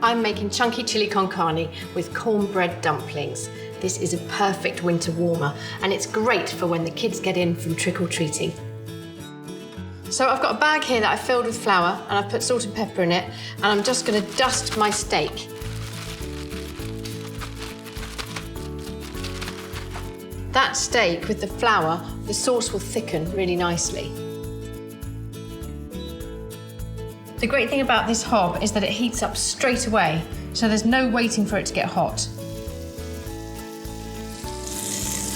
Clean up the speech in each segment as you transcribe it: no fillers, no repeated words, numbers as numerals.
I'm making chunky chili con carne with cornbread dumplings. This is a perfect winter warmer and it's great for when the kids get in from trick-or-treating. So I've got a bag here that I've filled with flour and I've put salt and pepper in it, and I'm just going to dust my steak. That steak with the flour, the sauce will thicken really nicely. The great thing about this hob is that it heats up straight away, so there's no waiting for it to get hot.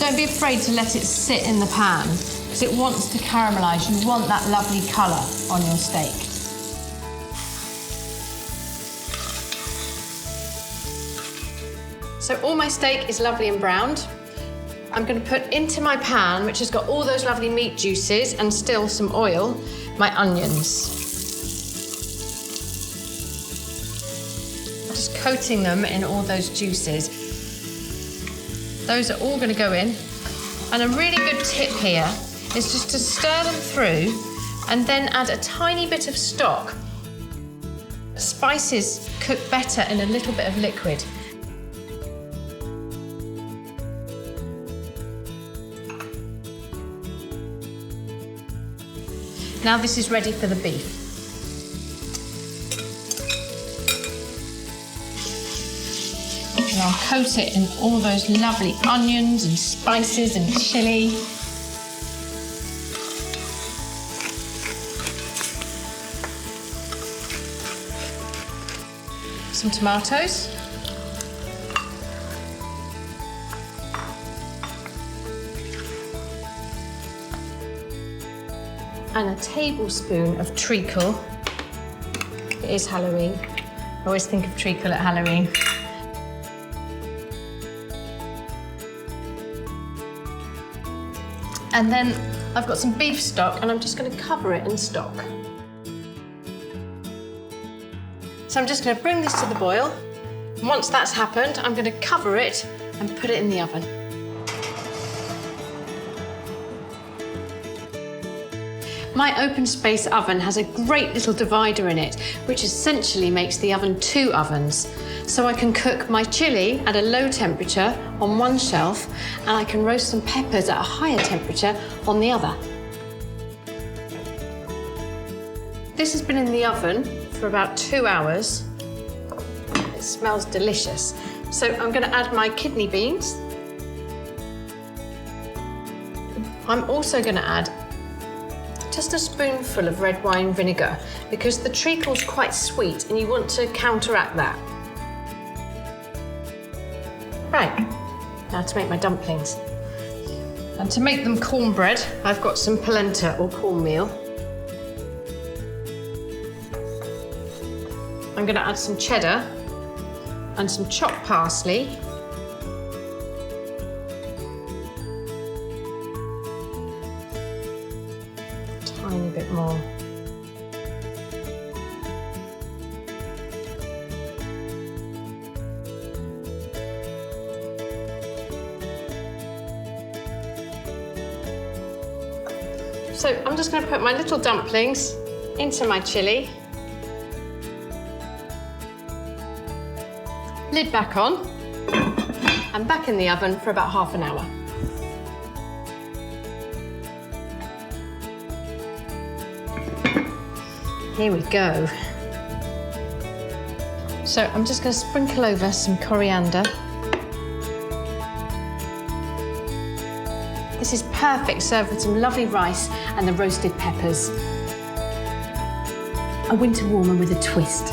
Don't be afraid to let it sit in the pan, because it wants to caramelise. You want that lovely colour on your steak. So all my steak is lovely and browned. I'm going to put into my pan, which has got all those lovely meat juices and still some oil, my onions. Just coating them in all those juices. Those are all going to go in. And a really good tip here is just to stir them through and then add a tiny bit of stock. Spices cook better in a little bit of liquid. Now this is ready for the beef. And I'll coat it in all those lovely onions and spices and chilli. Some tomatoes. And a tablespoon of treacle. It is Halloween. I always think of treacle at Halloween. And then I've got some beef stock and I'm just going to cover it in stock. So I'm just going to bring this to the boil. And once that's happened, I'm going to cover it and put it in the oven. My open space oven has a great little divider in it, which essentially makes the oven 2 ovens. So I can cook my chilli at a low temperature on one shelf, and I can roast some peppers at a higher temperature on the other. This has been in the oven for about 2 hours. It smells delicious. So I'm going to add my kidney beans. I'm also going to add just a spoonful of red wine vinegar, because the treacle's quite sweet and you want to counteract that. Right, now to make my dumplings. And to make them cornbread, I've got some polenta or cornmeal. I'm going to add some cheddar and some chopped parsley. Tiny bit more. So I'm just going to put my little dumplings into my chilli. Lid back on and back in the oven for about half an hour. Here we go. So I'm just going to sprinkle over some coriander. This is perfect served with some lovely rice and the roasted peppers. A winter warmer with a twist.